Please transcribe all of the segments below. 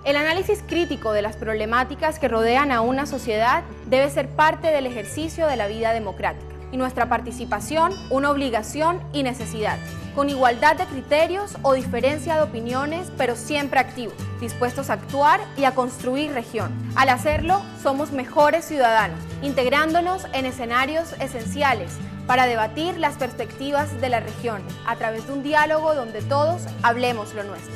El análisis crítico de las problemáticas que rodean a una sociedad debe ser parte del ejercicio de la vida democrática y nuestra participación una obligación y necesidad, con igualdad de criterios o diferencia de opiniones, pero siempre activos, dispuestos a actuar y a construir región. Al hacerlo, somos mejores ciudadanos, integrándonos en escenarios esenciales para debatir las perspectivas de la región, a través de un diálogo donde todos hablemos lo nuestro.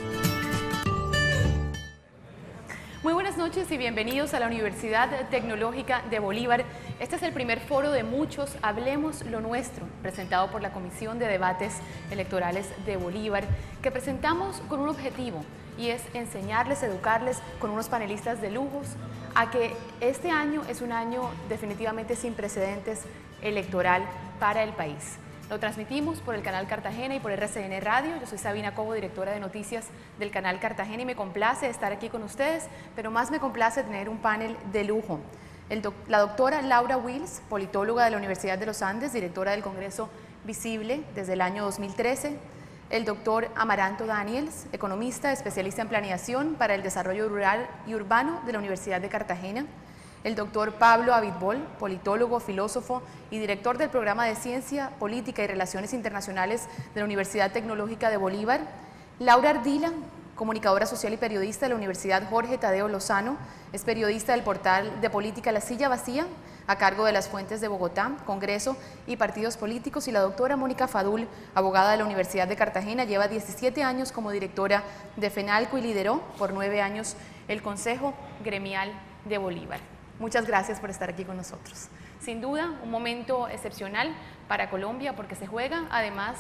Muy buenas noches y bienvenidos a la Universidad Tecnológica de Bolívar. Este es el primer foro de muchos, Hablemos lo Nuestro, presentado por la Comisión de Debates Electorales de Bolívar, que presentamos con un objetivo, y es enseñarles, educarles con unos panelistas de lujos, a que este año es un año definitivamente sin precedentes electoral para el país. Lo transmitimos por el canal Cartagena y por RCN Radio. Yo soy Sabina Cobo, directora de noticias del canal Cartagena, y me complace estar aquí con ustedes, pero más me complace tener un panel de lujo. La doctora Laura Wills, politóloga de la Universidad de los Andes, directora del Congreso Visible desde el año 2013. El doctor Amaranto Daniels, economista, especialista en planeación para el desarrollo rural y urbano de la Universidad de Cartagena. El doctor Pablo Abitbol, politólogo, filósofo y director del programa de Ciencia, Política y Relaciones Internacionales de la Universidad Tecnológica de Bolívar. Laura Ardila, comunicadora social y periodista de la Universidad Jorge Tadeo Lozano, es periodista del portal de política La Silla Vacía, a cargo de Las Fuentes de Bogotá, Congreso y Partidos Políticos. Y la doctora Mónica Fadul, abogada de la Universidad de Cartagena, lleva 17 años como directora de FENALCO y lideró por 9 años el Consejo Gremial de Bolívar. Muchas gracias por estar aquí con nosotros. Sin duda, un momento excepcional para Colombia, porque se juega, además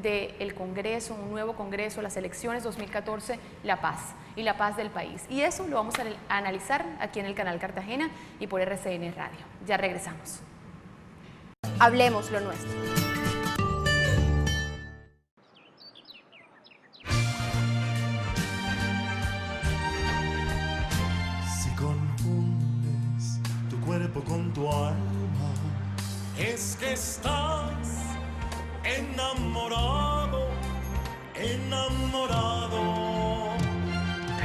del Congreso, un nuevo Congreso, las elecciones 2014, la paz y la paz del país. Y eso lo vamos a analizar aquí en el canal Cartagena y por RCN Radio. Ya regresamos. Hablemos lo nuestro. Con tu alma, es que estás enamorado, enamorado.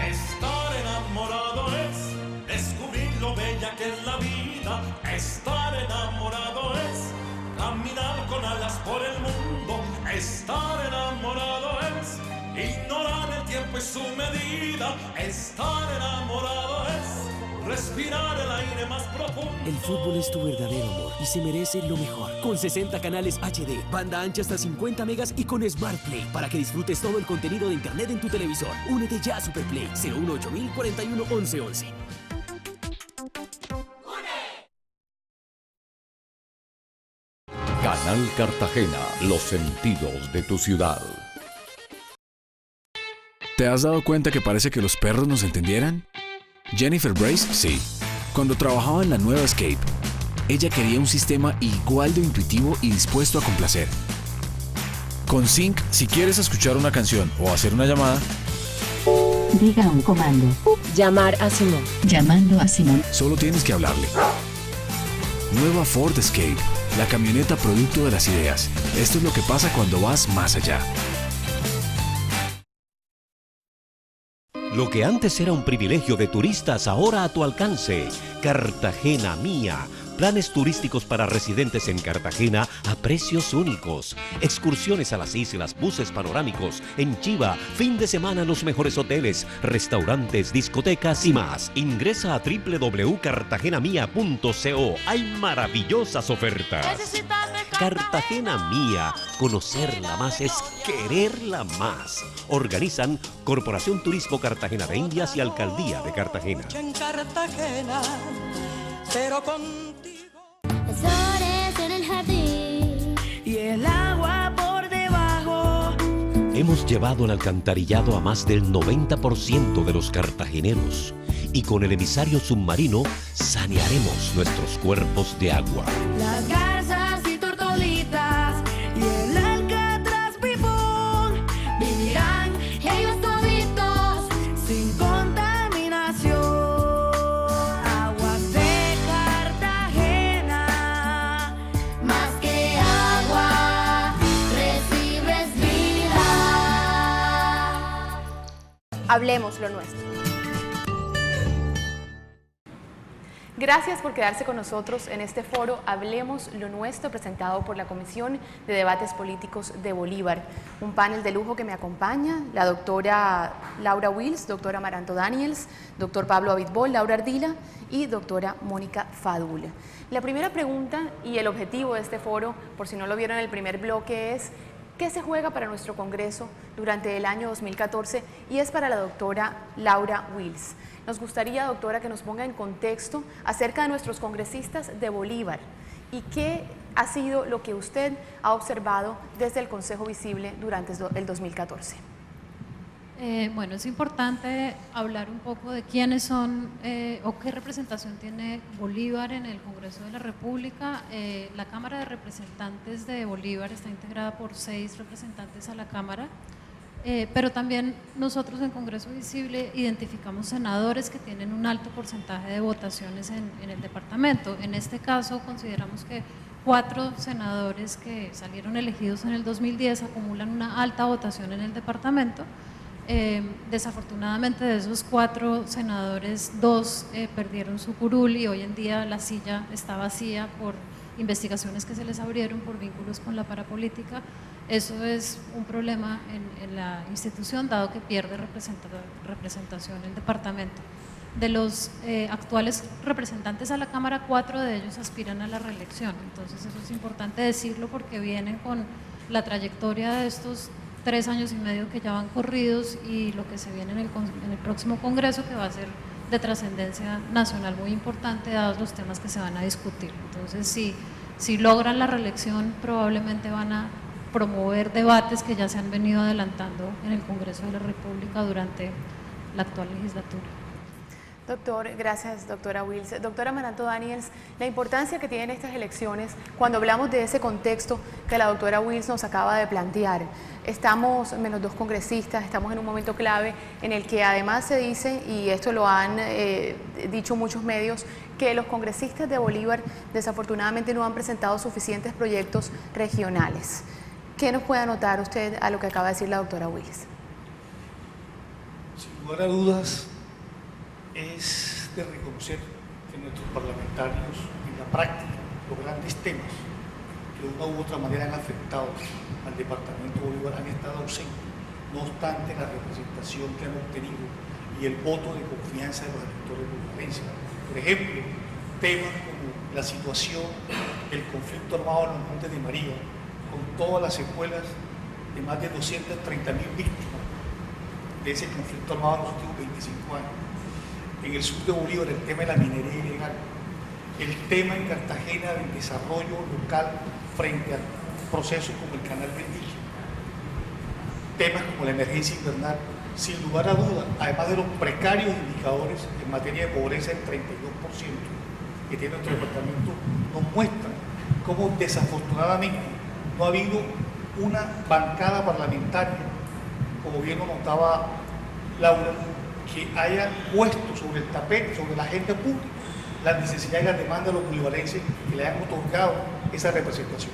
Estar enamorado es descubrir lo bella que es la vida. Estar enamorado es caminar con alas por el mundo. Estar enamorado es ignorar el tiempo y su medida. Estar enamorado es respirar el aire más profundo. El fútbol es tu verdadero amor y se merece lo mejor. Con 60 canales HD, banda ancha hasta 50 megas y con Smart Play para que disfrutes todo el contenido de internet en tu televisor. Únete ya a Superplay 018 041 1111. Canal Cartagena, los sentidos de tu ciudad. ¿Te has dado cuenta que parece que los perros nos entendieran? Jennifer Brace, sí. Cuando trabajaba en la nueva Escape, ella quería un sistema igual de intuitivo y dispuesto a complacer. Con Sync, si quieres escuchar una canción o hacer una llamada, diga un comando. Llamar a Simón. Llamando a Simón. Solo tienes que hablarle. Nueva Ford Escape, la camioneta producto de las ideas. Esto es lo que pasa cuando vas más allá. Lo que antes era un privilegio de turistas, ahora a tu alcance. Cartagena Mía. Planes turísticos para residentes en Cartagena a precios únicos. Excursiones a las islas, buses panorámicos, en Chiva, fin de semana en los mejores hoteles, restaurantes, discotecas y más. Ingresa a www.cartagenamia.co. Hay maravillosas ofertas. Cartagena Mía. Conocerla más es quererla más. Organizan Corporación Turismo Cartagena de Indias y Alcaldía de Cartagena. En Cartagena, pero contigo. Flores en el jardín Y el agua por debajo. Hemos llevado el alcantarillado a más del 90% de los cartageneros y con el emisario submarino sanearemos nuestros cuerpos de agua. Las garzas y tortolitas y el alcatraz pipón vivirán ellos toditos sin contaminación. Aguas de Cartagena, más que agua, recibes vida. Hablemos lo nuestro. Gracias por quedarse con nosotros en este foro Hablemos lo Nuestro, presentado por la Comisión de Debates Políticos de Bolívar. Un panel de lujo que me acompaña, la doctora Laura Wills, doctora Amaranto Daniels, doctor Pablo Abitbol, Laura Ardila y doctora Mónica Fadul. La primera pregunta y el objetivo de este foro, por si no lo vieron en el primer bloque, es ¿qué se juega para nuestro Congreso durante el año 2014? Y es para la doctora Laura Wills. Nos gustaría, doctora, que nos ponga en contexto acerca de nuestros congresistas de Bolívar y qué ha sido lo que usted ha observado desde el Consejo Visible durante el 2014. Bueno, es importante hablar un poco de quiénes son o qué representación tiene Bolívar en el Congreso de la República. La Cámara de Representantes de Bolívar está integrada por 6 representantes a la Cámara. Pero también nosotros en Congreso Visible identificamos senadores que tienen un alto porcentaje de votaciones en el departamento. En este caso consideramos que 4 senadores que salieron elegidos en el 2010 acumulan una alta votación en el departamento. Desafortunadamente de esos 4 senadores, 2 perdieron su curul y hoy en día la silla está vacía por investigaciones que se les abrieron por vínculos con la parapolítica. Eso es un problema en la institución, dado que pierde representación el departamento. De los actuales representantes a la Cámara, 4 de ellos aspiran a la reelección. Entonces eso es importante decirlo porque vienen con la trayectoria de estos 3 años y medio que ya van corridos y lo que se viene en el próximo Congreso, que va a ser de trascendencia nacional muy importante, dados los temas que se van a discutir. Entonces, si logran la reelección, probablemente van a promover debates que ya se han venido adelantando en el Congreso de la República durante la actual legislatura. Doctor, gracias, doctora Wills. Doctora Amaranto Daniels, la importancia que tienen estas elecciones cuando hablamos de ese contexto que la doctora Wills nos acaba de plantear. Estamos menos 2 congresistas, estamos en un momento clave en el que además se dice, y esto lo han dicho muchos medios, que los congresistas de Bolívar desafortunadamente no han presentado suficientes proyectos regionales. ¿Qué nos puede anotar usted a lo que acaba de decir la doctora Wills? Sin lugar a dudas, es de reconocer que nuestros parlamentarios en la práctica, los grandes temas que de una u otra manera han afectado al departamento de Bolívar han estado ausentes, no obstante la representación que han obtenido y el voto de confianza de los electores bolivarenses. Por ejemplo, temas como la situación del conflicto armado en los Montes de María, con todas las secuelas de más de 230.000 víctimas de ese conflicto armado en los últimos 25 años. En el sur de Bolívar, el tema de la minería ilegal, el tema en Cartagena del desarrollo local frente a procesos como el Canal Bendillo, temas como la emergencia invernal, sin lugar a dudas, además de los precarios indicadores en materia de pobreza del 32% que tiene nuestro departamento, nos muestran cómo desafortunadamente no ha habido una bancada parlamentaria, como bien lo notaba Laura, que haya puesto sobre el tapete, sobre la agenda pública, las necesidades y las demandas de los bolivarenses que le hayan otorgado esa representación.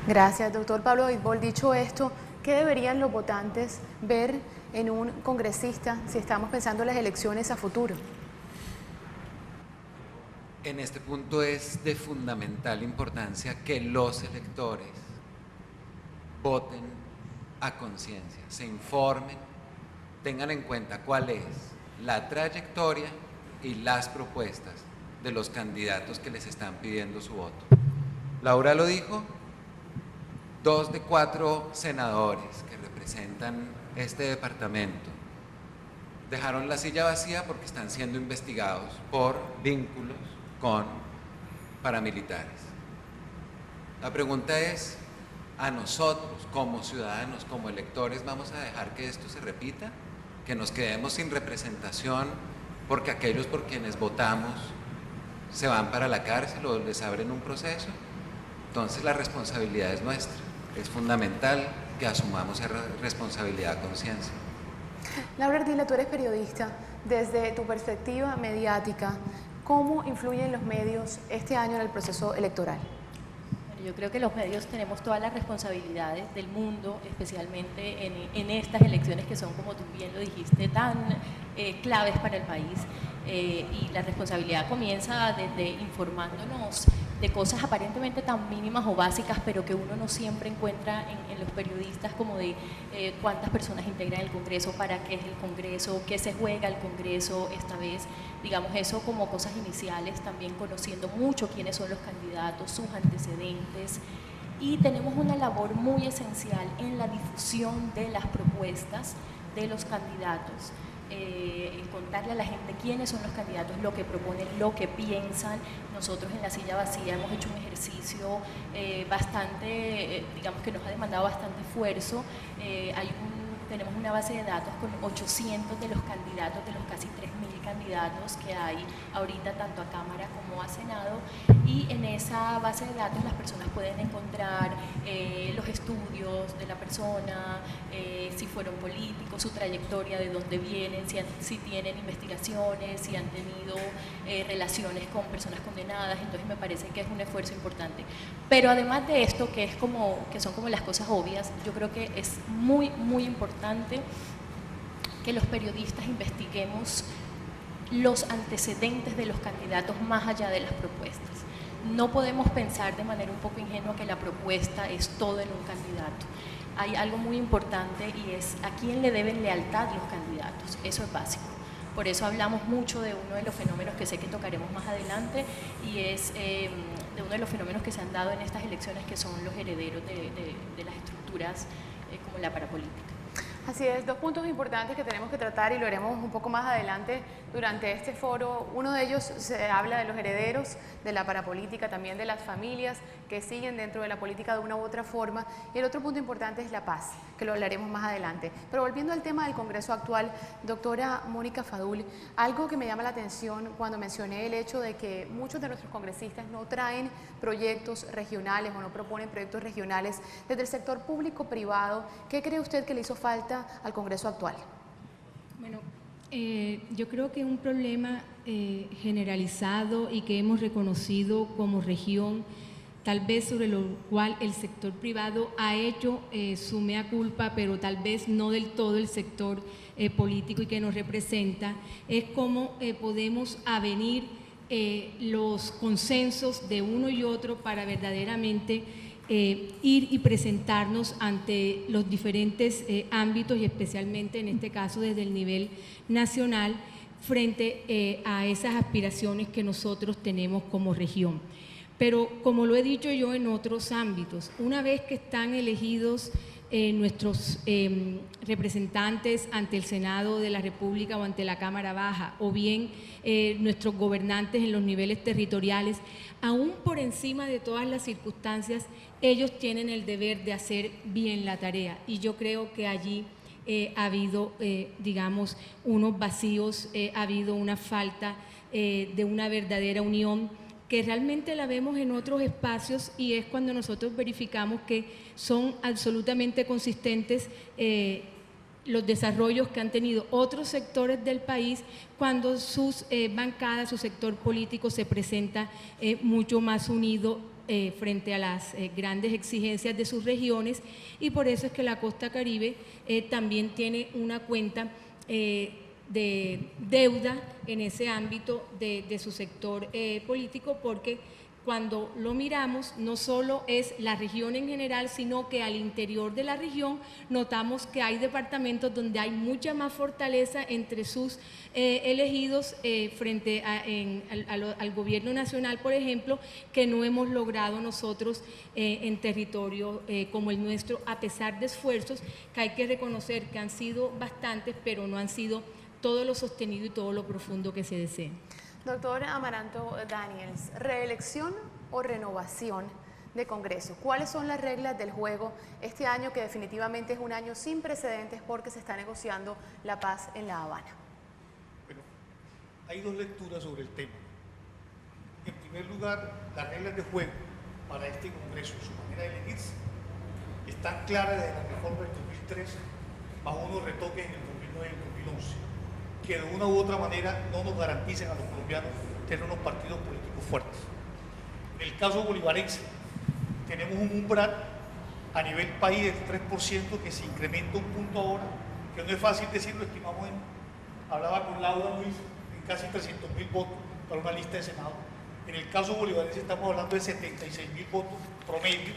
Gracias, doctor Pablo Abitbol. Dicho esto, ¿qué deberían los votantes ver en un congresista si estamos pensando en las elecciones a futuro? En este punto es de fundamental importancia que los electores voten a conciencia, se informen, tengan en cuenta cuál es la trayectoria y las propuestas de los candidatos que les están pidiendo su voto. Laura lo dijo, 2 de 4 senadores que representan este departamento dejaron la silla vacía porque están siendo investigados por vínculos con paramilitares. La pregunta es, ¿a nosotros como ciudadanos, como electores, vamos a dejar que esto se repita? ¿Que nos quedemos sin representación porque aquellos por quienes votamos se van para la cárcel o les abren un proceso? Entonces la responsabilidad es nuestra. Es fundamental que asumamos esa responsabilidad a conciencia. Laura Ardila, tú eres periodista. Desde tu perspectiva mediática, ¿cómo influyen los medios este año en el proceso electoral? Yo creo que los medios tenemos todas las responsabilidades del mundo, especialmente en estas elecciones que son, como tú bien lo dijiste, tan claves para el país. y la responsabilidad comienza desde informándonos de cosas aparentemente tan mínimas o básicas, pero que uno no siempre encuentra en los periodistas, como de cuántas personas integran el Congreso, para qué es el Congreso, qué se juega el Congreso esta vez, digamos eso como cosas iniciales, también conociendo mucho quiénes son los candidatos, sus antecedentes, y tenemos una labor muy esencial en la difusión de las propuestas de los candidatos. En contarle a la gente quiénes son los candidatos, lo que proponen, lo que piensan. Nosotros en La Silla Vacía hemos hecho un ejercicio bastante, digamos que nos ha demandado bastante esfuerzo. Tenemos una base de datos con 800 de los candidatos, de los casi 3.000 candidatos que hay ahorita tanto a Cámara como a Senado, y en esa base de datos las personas pueden encontrar los estudios de la persona, si fueron políticos, su trayectoria, de dónde vienen, si tienen investigaciones, si han tenido relaciones con personas condenadas. Entonces me parece que es un esfuerzo importante. Pero además de esto, que son como las cosas obvias, yo creo que es muy, muy importante que los periodistas investiguemos los antecedentes de los candidatos más allá de las propuestas. No podemos pensar de manera un poco ingenua que la propuesta es todo en un candidato. Hay algo muy importante, y es a quién le deben lealtad los candidatos. Eso es básico. Por eso hablamos mucho de uno de los fenómenos que sé que tocaremos más adelante, y es de uno de los fenómenos que se han dado en estas elecciones, que son los herederos de las estructuras como la parapolítica. Así es, dos puntos importantes que tenemos que tratar, y lo haremos un poco más adelante durante este foro. Uno de ellos se habla de los herederos de la parapolítica, también de las familias que siguen dentro de la política de una u otra forma, y el otro punto importante es la paz, que lo hablaremos más adelante. Pero volviendo al tema del Congreso actual, doctora Mónica Fadul, algo que me llama la atención cuando mencioné el hecho de que muchos de nuestros congresistas no traen proyectos regionales o no proponen proyectos regionales desde el sector público-privado. ¿Qué cree usted que le hizo falta al Congreso actual? Bueno, yo creo que es un problema generalizado y que hemos reconocido como región, tal vez sobre lo cual el sector privado ha hecho su mea culpa, pero tal vez no del todo el sector político y que nos representa, es cómo podemos avenir los consensos de uno y otro para verdaderamente ir y presentarnos ante los diferentes ámbitos, y especialmente en este caso desde el nivel nacional, frente a esas aspiraciones que nosotros tenemos como región. Pero como lo he dicho yo en otros ámbitos, una vez que están elegidos nuestros representantes ante el Senado de la República o ante la Cámara Baja, o bien nuestros gobernantes en los niveles territoriales, aún por encima de todas las circunstancias, ellos tienen el deber de hacer bien la tarea, y yo creo que allí ha habido, digamos, unos vacíos, ha habido una falta de una verdadera unión, que realmente la vemos en otros espacios, y es cuando nosotros verificamos que son absolutamente consistentes los desarrollos que han tenido otros sectores del país cuando sus bancadas, su sector político se presenta mucho más unido frente a las grandes exigencias de sus regiones, y por eso es que la Costa Caribe también tiene una cuenta de deuda en ese ámbito de su sector político, porque cuando lo miramos no solo es la región en general, sino que al interior de la región notamos que hay departamentos donde hay mucha más fortaleza entre sus elegidos frente al gobierno nacional, por ejemplo, que no hemos logrado nosotros en territorio como el nuestro, a pesar de esfuerzos que hay que reconocer que han sido bastantes, pero no han sido todo lo sostenido y todo lo profundo que se desea. Doctor Amaranto Daniels, ¿reelección o renovación de Congreso? ¿Cuáles son las reglas del juego este año, que definitivamente es un año sin precedentes porque se está negociando la paz en La Habana? Bueno, hay dos lecturas sobre el tema. En primer lugar, las reglas de juego para este Congreso, su manera de elegirse, están claras desde la reforma del 2003, bajo unos retoques en el 2009 y el 2011. Que de una u otra manera no nos garanticen a los colombianos tener unos partidos políticos fuertes. En el caso bolivarense, tenemos un umbral a nivel país del 3% que se incrementa un punto ahora, que no es fácil decirlo, estimamos hablaba con Laura Luis en casi 300.000 votos para una lista de Senado. En el caso bolivarense estamos hablando de 76.000 votos promedio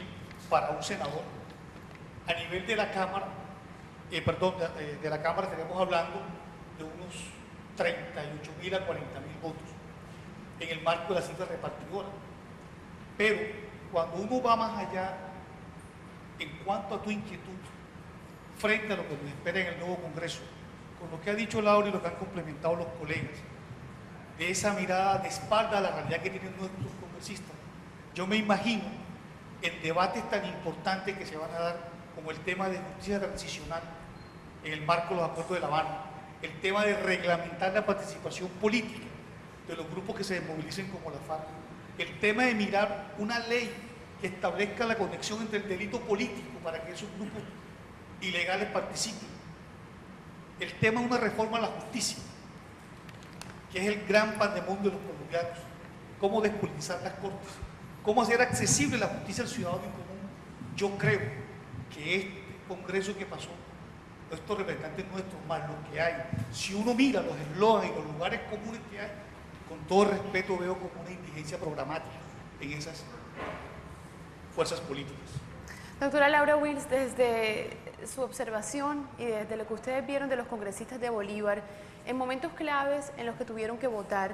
para un senador. A nivel de la Cámara, de la Cámara estaríamos hablando de unos 38.000 a 40.000 votos en el marco de la cifra repartidora. Pero cuando uno va más allá en cuanto a tu inquietud frente a lo que nos espera en el nuevo Congreso, con lo que ha dicho Laura y lo que han complementado los colegas, de esa mirada de espalda a la realidad que tienen nuestros congresistas, yo me imagino en debates tan importantes que se van a dar como el tema de justicia transicional en el marco de los acuerdos de La Habana, el tema de reglamentar la participación política de los grupos que se desmovilicen como la FARC, el tema de mirar una ley que establezca la conexión entre el delito político para que esos grupos ilegales participen, el tema de una reforma a la justicia, que es el gran pandemón de los colombianos, cómo despolitizar las cortes, cómo hacer accesible la justicia al ciudadano en común. Yo creo que este Congreso que pasó, estos representantes nuestros, más lo que hay, si uno mira los eslóganes y los lugares comunes que hay, con todo respeto veo como una indigencia programática en esas fuerzas políticas. Doctora Laura Wills, desde su observación y desde lo que ustedes vieron de los congresistas de Bolívar, en momentos claves en los que tuvieron que votar,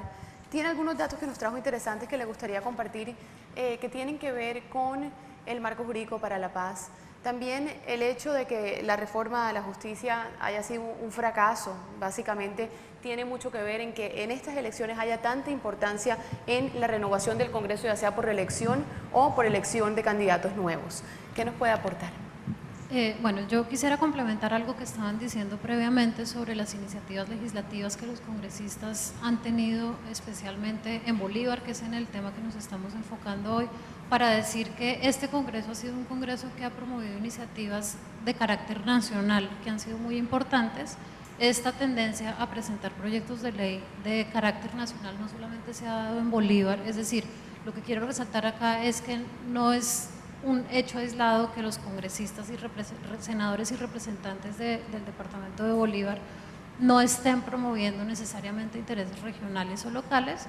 ¿tiene algunos datos que nos trajo interesantes que le gustaría compartir que tienen que ver con el marco jurídico para la paz? También el hecho de que la reforma a la justicia haya sido un fracaso, básicamente tiene mucho que ver en que en estas elecciones haya tanta importancia en la renovación del Congreso, ya sea por reelección o por elección de candidatos nuevos. ¿Qué nos puede aportar? Bueno, yo quisiera complementar algo que estaban diciendo previamente sobre las iniciativas legislativas que los congresistas han tenido, especialmente en Bolívar, que es en el tema que nos estamos enfocando hoy, para decir que este Congreso ha sido un Congreso que ha promovido iniciativas de carácter nacional que han sido muy importantes. Esta tendencia a presentar proyectos de ley de carácter nacional no solamente se ha dado en Bolívar, es decir, lo que quiero resaltar acá es que no es un hecho aislado que los congresistas y senadores y representantes del departamento de Bolívar no estén promoviendo necesariamente intereses regionales o locales.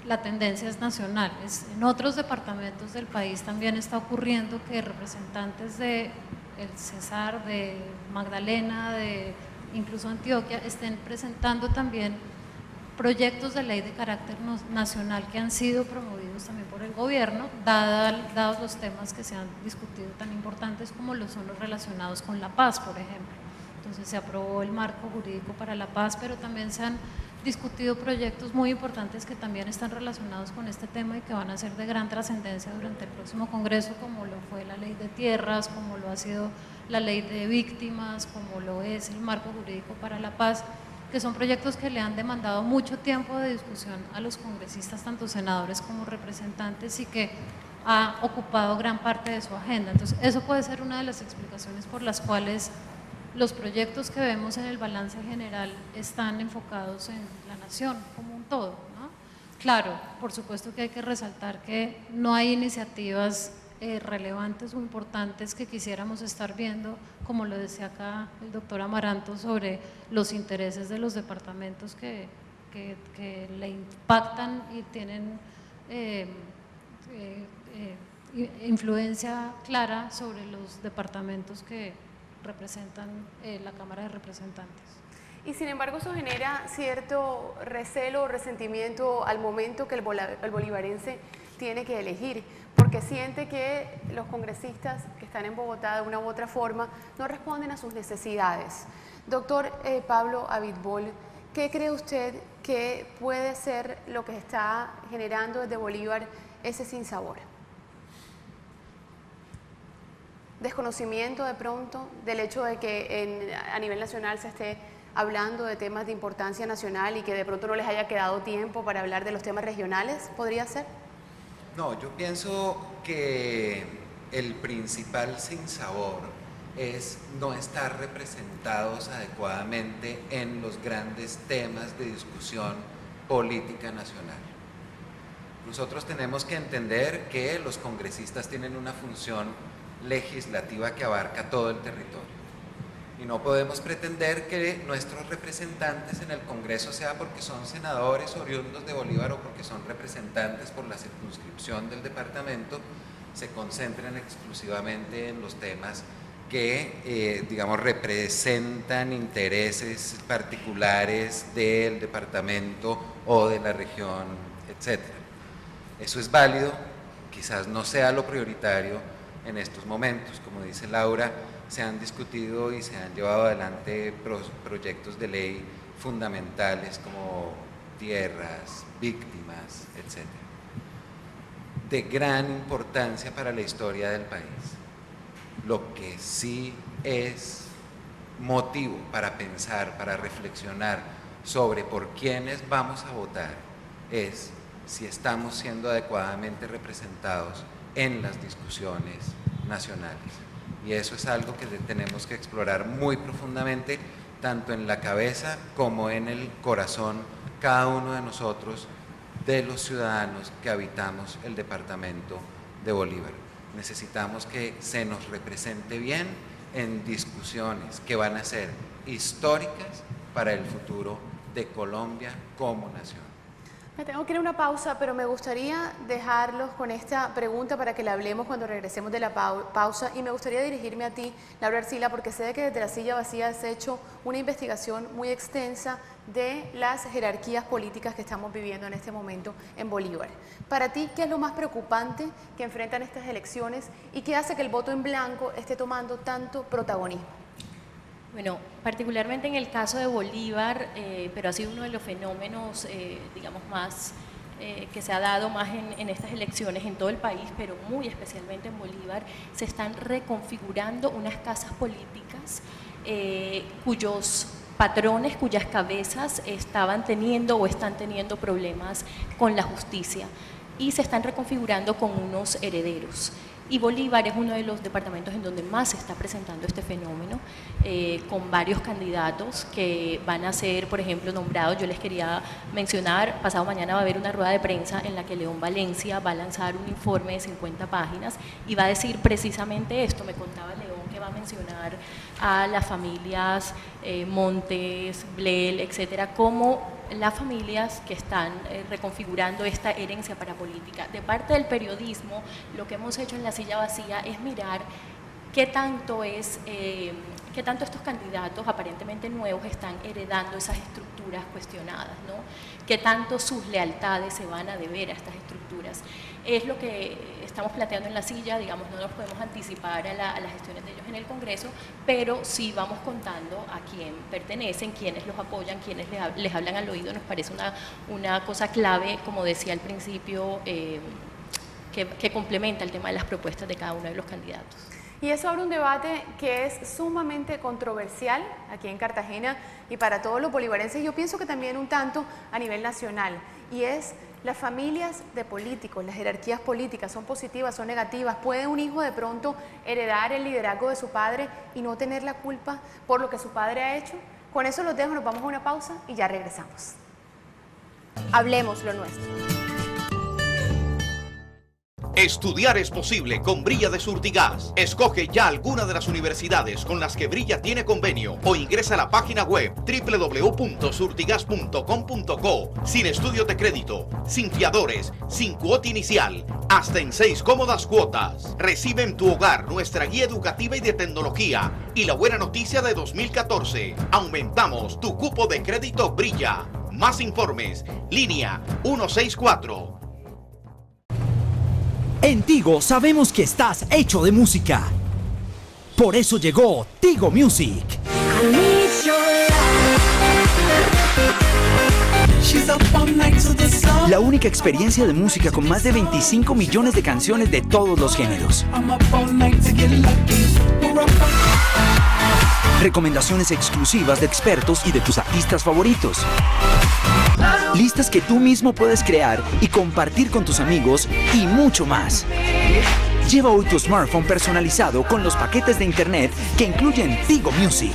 La tendencia es nacional. En otros departamentos del país también está ocurriendo que representantes de el Cesar, de Magdalena, de incluso Antioquia, estén presentando también proyectos de ley de carácter nacional que han sido promovidos también por el gobierno, dados los temas que se han discutido tan importantes como lo son los relacionados con la paz, por ejemplo. Entonces se aprobó el marco jurídico para la paz, pero también se han discutido proyectos muy importantes que también están relacionados con este tema y que van a ser de gran trascendencia durante el próximo Congreso, como lo fue la ley de tierras, como lo ha sido la ley de víctimas, como lo es el marco jurídico para la paz, que son proyectos que le han demandado mucho tiempo de discusión a los congresistas, tanto senadores como representantes, y que ha ocupado gran parte de su agenda. Entonces, eso puede ser una de las explicaciones por las cuales los proyectos que vemos en el balance general están enfocados en la nación como un todo, ¿no? Claro, por supuesto que hay que resaltar que no hay iniciativas relevantes o importantes que quisiéramos estar viendo, como lo decía acá el doctor Amaranto, sobre los intereses de los departamentos que le impactan y tienen influencia clara sobre los departamentos que representan la Cámara de Representantes. Y sin embargo eso genera cierto recelo o resentimiento al momento que el bolivarense tiene que elegir, porque siente que los congresistas que están en Bogotá de una u otra forma no responden a sus necesidades. Doctor Pablo Abitbol, ¿qué cree usted que puede ser lo que está generando desde Bolívar ese sinsabor? ¿Desconocimiento de pronto del hecho de que a nivel nacional se esté hablando de temas de importancia nacional y que de pronto no les haya quedado tiempo para hablar de los temas regionales? ¿Podría ser? No, yo pienso que el principal sinsabor es no estar representados adecuadamente en los grandes temas de discusión política nacional. Nosotros tenemos que entender que los congresistas tienen una función legislativa que abarca todo el territorio. Y no podemos pretender que nuestros representantes en el Congreso sea porque son senadores oriundos de Bolívar o porque son representantes por la circunscripción del departamento, se concentren exclusivamente en los temas que, digamos, representan intereses particulares del departamento o de la región, etc. Eso es válido, quizás no sea lo prioritario en estos momentos. Como dice Laura, se han discutido y se han llevado adelante proyectos de ley fundamentales como tierras, víctimas, etc. De gran importancia para la historia del país. Lo que sí es motivo para pensar, para reflexionar sobre por quiénes vamos a votar es si estamos siendo adecuadamente representados en las discusiones nacionales. Y eso es algo que tenemos que explorar muy profundamente, tanto en la cabeza como en el corazón, cada uno de nosotros, de los ciudadanos que habitamos el departamento de Bolívar. Necesitamos que se nos represente bien en discusiones que van a ser históricas para el futuro de Colombia como nación. Me tengo que ir a una pausa, pero me gustaría dejarlos con esta pregunta para que la hablemos cuando regresemos de la pausa, y me gustaría dirigirme a ti, Laura Arcila, porque sé que desde la silla vacía has hecho una investigación muy extensa de las jerarquías políticas que estamos viviendo en este momento en Bolívar. Para ti, ¿qué es lo más preocupante que enfrentan estas elecciones y qué hace que el voto en blanco esté tomando tanto protagonismo? Bueno, particularmente en el caso de Bolívar, pero ha sido uno de los fenómenos, digamos, más que se ha dado más en estas elecciones en todo el país, pero muy especialmente en Bolívar, se están reconfigurando unas casas políticas cuyos patrones, cuyas cabezas estaban teniendo o están teniendo problemas con la justicia y se están reconfigurando con unos herederos. Y Bolívar es uno de los departamentos en donde más se está presentando este fenómeno, con varios candidatos que van a ser, por ejemplo, nombrados. Yo les quería mencionar, pasado mañana va a haber una rueda de prensa en la que León Valencia va a lanzar un informe de 50 páginas y va a decir precisamente esto. Me contaba León que va a mencionar a las familias Montes, Blel, etcétera, como las familias que están reconfigurando esta herencia parapolítica. De parte del periodismo, lo que hemos hecho en la silla vacía es mirar qué tanto estos candidatos aparentemente nuevos están heredando esas estructuras cuestionadas, ¿no? Qué tanto sus lealtades se van a deber a estas estructuras. Es lo que estamos planteando en la silla, digamos, no nos podemos anticipar a las gestiones de ellos en el Congreso, pero sí vamos contando a quién pertenecen, quiénes los apoyan, quiénes les hablan al oído. Nos parece una cosa clave, como decía al principio, que complementa el tema de las propuestas de cada uno de los candidatos. Y eso abre un debate que es sumamente controversial aquí en Cartagena y para todos los bolivarenses, yo pienso que también un tanto a nivel nacional, y es las familias de políticos, las jerarquías políticas, ¿son positivas, son negativas? ¿Puede un hijo de pronto heredar el liderazgo de su padre y no tener la culpa por lo que su padre ha hecho? Con eso los dejo, nos vamos a una pausa y ya regresamos. Hablemos lo nuestro. Estudiar es posible con Brilla de Surtigas. Escoge ya alguna de las universidades con las que Brilla tiene convenio o ingresa a la página web www.surtigas.com.co. Sin estudios de crédito, sin fiadores, sin cuota inicial, hasta en 6 cómodas cuotas. Recibe en tu hogar nuestra guía educativa y de tecnología. Y la buena noticia de 2014: aumentamos tu cupo de crédito Brilla. Más informes, línea 164. En Tigo sabemos que estás hecho de música. Por eso llegó Tigo Music. La única experiencia de música con más de 25 millones de canciones de todos los géneros. Recomendaciones exclusivas de expertos y de tus artistas favoritos. Listas que tú mismo puedes crear y compartir con tus amigos y mucho más. Lleva hoy tu smartphone personalizado con los paquetes de internet que incluyen Tigo Music.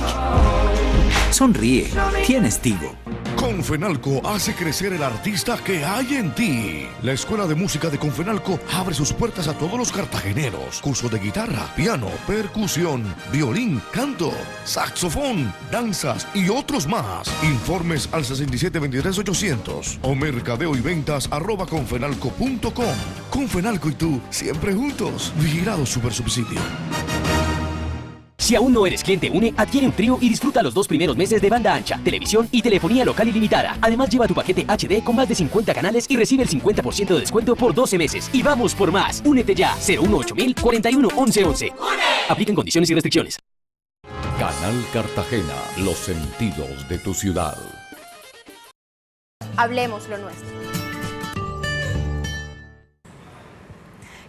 Sonríe, tienes Tigo. Con Confenalco hace crecer el artista que hay en ti. La Escuela de Música de Confenalco abre sus puertas a todos los cartageneros. Cursos de guitarra, piano, percusión, violín, canto, saxofón, danzas y otros más. Informes al 6723-800 o mercadeo y ventas @confenalco.com. Confenalco y tú, siempre juntos. Vigilado Supersubsidio. Si aún no eres cliente UNE, adquiere un trío y disfruta los 2 primeros meses de banda ancha, televisión y telefonía local ilimitada. Además, lleva tu paquete HD con más de 50 canales y recibe el 50% de descuento por 12 meses. Y vamos por más. Únete ya. 018 41 11 11. ¡UNE! Apliquen condiciones y restricciones. Canal Cartagena, los sentidos de tu ciudad. Hablemos lo nuestro.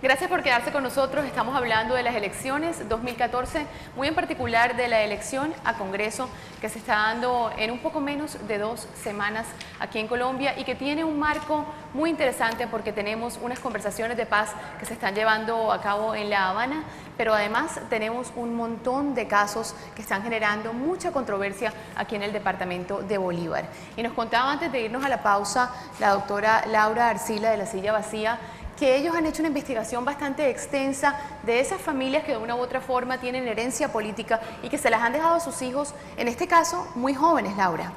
Gracias por quedarse con nosotros. Estamos hablando de las elecciones 2014, muy en particular de la elección a Congreso que se está dando en un poco menos de 2 semanas aquí en Colombia y que tiene un marco muy interesante porque tenemos unas conversaciones de paz que se están llevando a cabo en La Habana, pero además tenemos un montón de casos que están generando mucha controversia aquí en el departamento de Bolívar. Y nos contaba antes de irnos a la pausa la doctora Laura Arcila de La Silla Vacía que ellos han hecho una investigación bastante extensa de esas familias que de una u otra forma tienen herencia política y que se las han dejado a sus hijos, en este caso, muy jóvenes, Laura.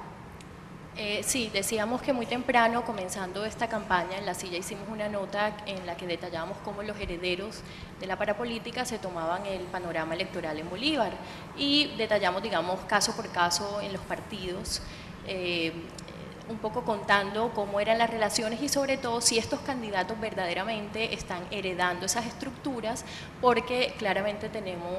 Sí, decíamos que muy temprano, comenzando esta campaña, en La Silla hicimos una nota en la que detallábamos cómo los herederos de la parapolítica se tomaban el panorama electoral en Bolívar y detallamos, digamos, caso por caso en los partidos, un poco contando cómo eran las relaciones y sobre todo si estos candidatos verdaderamente están heredando esas estructuras, porque claramente tenemos,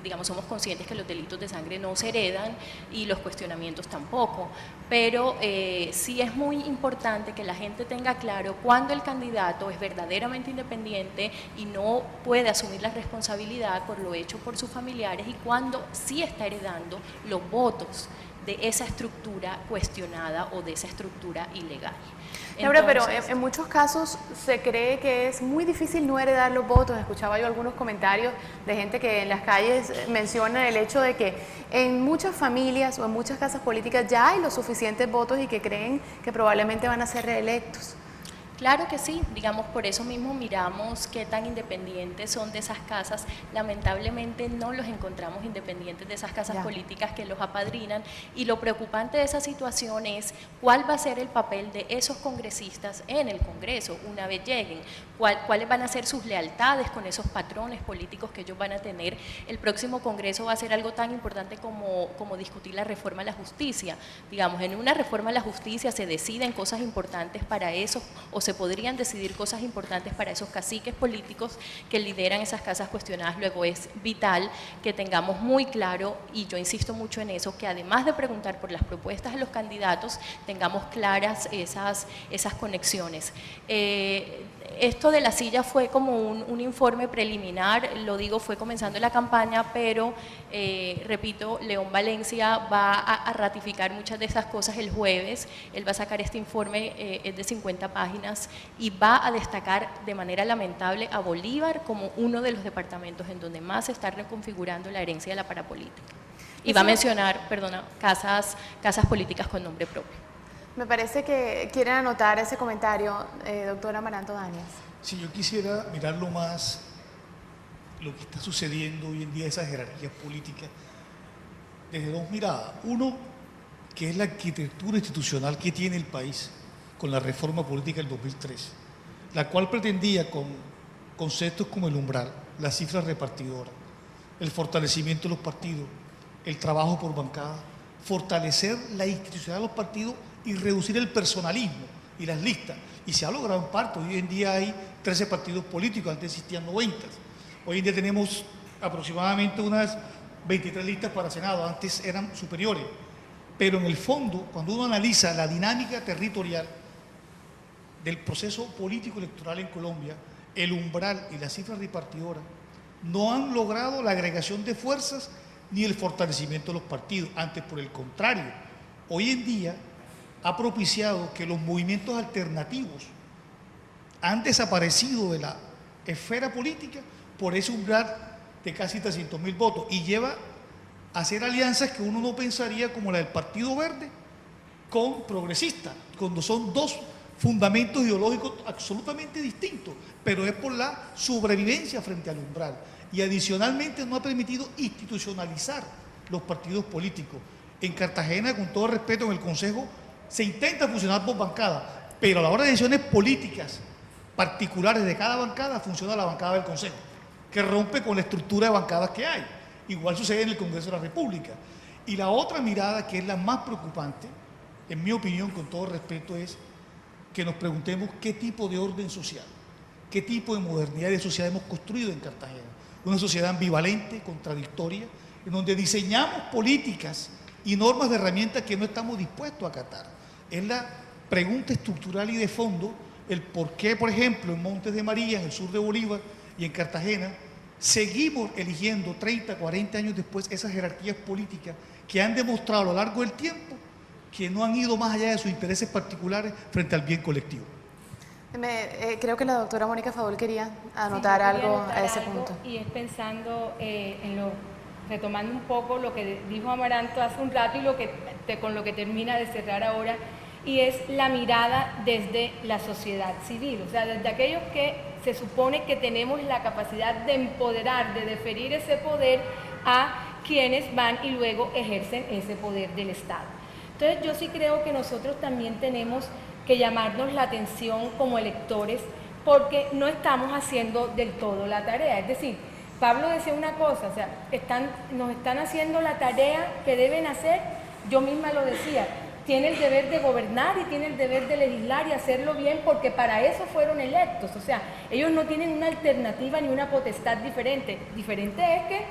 digamos, somos conscientes que los delitos de sangre no se heredan y los cuestionamientos tampoco, pero sí es muy importante que la gente tenga claro cuándo el candidato es verdaderamente independiente y no puede asumir la responsabilidad por lo hecho por sus familiares y cuándo sí está heredando los votos de esa estructura cuestionada o de esa estructura ilegal. Laura, pero en muchos casos se cree que es muy difícil no heredar los votos. Escuchaba yo algunos comentarios de gente que en las calles menciona el hecho de que en muchas familias o en muchas casas políticas ya hay los suficientes votos y que creen que probablemente van a ser reelectos. Claro que sí, digamos, por eso mismo miramos qué tan independientes son de esas casas. Lamentablemente no los encontramos independientes de esas casas políticas que los apadrinan y lo preocupante de esa situación es cuál va a ser el papel de esos congresistas en el Congreso una vez lleguen, cuáles van a ser sus lealtades con esos patrones políticos que ellos van a tener. El próximo Congreso va a ser algo tan importante como discutir la reforma a la justicia. Digamos, en una reforma a la justicia se deciden cosas importantes para esos o se podrían decidir cosas importantes para esos caciques políticos que lideran esas casas cuestionadas. Luego es vital que tengamos muy claro, y yo insisto mucho en eso, que además de preguntar por las propuestas de los candidatos, tengamos claras esas conexiones. Esto de La Silla fue como un informe preliminar, lo digo, fue comenzando la campaña, pero repito, León Valencia va a ratificar muchas de esas cosas el jueves. Él va a sacar este informe, es de 50 páginas, y va a destacar de manera lamentable a Bolívar como uno de los departamentos en donde más se está reconfigurando la herencia de la parapolítica. Y va a mencionar, casas políticas con nombre propio. Me parece que quieren anotar ese comentario, doctora Amaranto Daniels. Sí, yo quisiera mirarlo más, lo que está sucediendo hoy en día, esas jerarquías políticas, desde 2 miradas. Uno, que es la arquitectura institucional que tiene el país con la reforma política del 2003, la cual pretendía con conceptos como el umbral, la cifra repartidora, el fortalecimiento de los partidos, el trabajo por bancada, fortalecer la institucionalidad de los partidos y reducir el personalismo y las listas. Y se ha logrado en parte. Hoy en día hay 13 partidos políticos, antes existían 90. Hoy en día tenemos aproximadamente unas 23 listas para Senado, antes eran superiores. Pero en el fondo, cuando uno analiza la dinámica territorial del proceso político electoral en Colombia, el umbral y la cifra repartidora no han logrado la agregación de fuerzas ni el fortalecimiento de los partidos. Antes, por el contrario, hoy en día ha propiciado que los movimientos alternativos han desaparecido de la esfera política por ese umbral de casi 300.000 votos y lleva a hacer alianzas que uno no pensaría, como la del Partido Verde con progresista, cuando son dos fundamentos ideológicos absolutamente distintos, pero es por la sobrevivencia frente al umbral. Y adicionalmente no ha permitido institucionalizar los partidos políticos. En Cartagena, con todo respeto, en el Consejo se intenta funcionar por bancada, pero a la hora de decisiones políticas particulares de cada bancada funciona la bancada del Consejo, que rompe con la estructura de bancadas que hay. Igual sucede en el Congreso de la República. Y la otra mirada, que es la más preocupante, en mi opinión, con todo respeto, es que nos preguntemos qué tipo de orden social, qué tipo de modernidad de sociedad hemos construido en Cartagena. Una sociedad ambivalente, contradictoria, en donde diseñamos políticas y normas de herramientas que no estamos dispuestos a acatar. Es la pregunta estructural y de fondo el por qué, por ejemplo, en Montes de María, en el sur de Bolívar y en Cartagena, seguimos eligiendo 30, 40 años después esas jerarquías políticas que han demostrado a lo largo del tiempo que no han ido más allá de sus intereses particulares frente al bien colectivo. Creo que la doctora Mónica Favol quería anotar algo a ese punto. Y es pensando retomando un poco lo que dijo Amaranto hace un rato y con lo que termina de cerrar ahora, y es la mirada desde la sociedad civil, o sea, desde aquellos que se supone que tenemos la capacidad de empoderar, de deferir ese poder a quienes van y luego ejercen ese poder del Estado. Entonces yo sí creo que nosotros también tenemos que llamarnos la atención como electores, porque no estamos haciendo del todo la tarea. Es decir, Pablo decía una cosa, o sea, nos están haciendo la tarea que deben hacer, yo misma lo decía, tiene el deber de gobernar y tiene el deber de legislar y hacerlo bien, porque para eso fueron electos. O sea, ellos no tienen una alternativa ni una potestad diferente. Diferente es que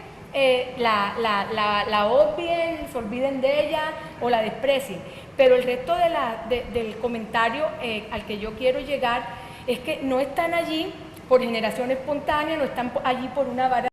la obvien, se olviden de ella o la desprecien. Pero el resto del comentario al que yo quiero llegar es que no están allí por generación espontánea, no están allí por una vara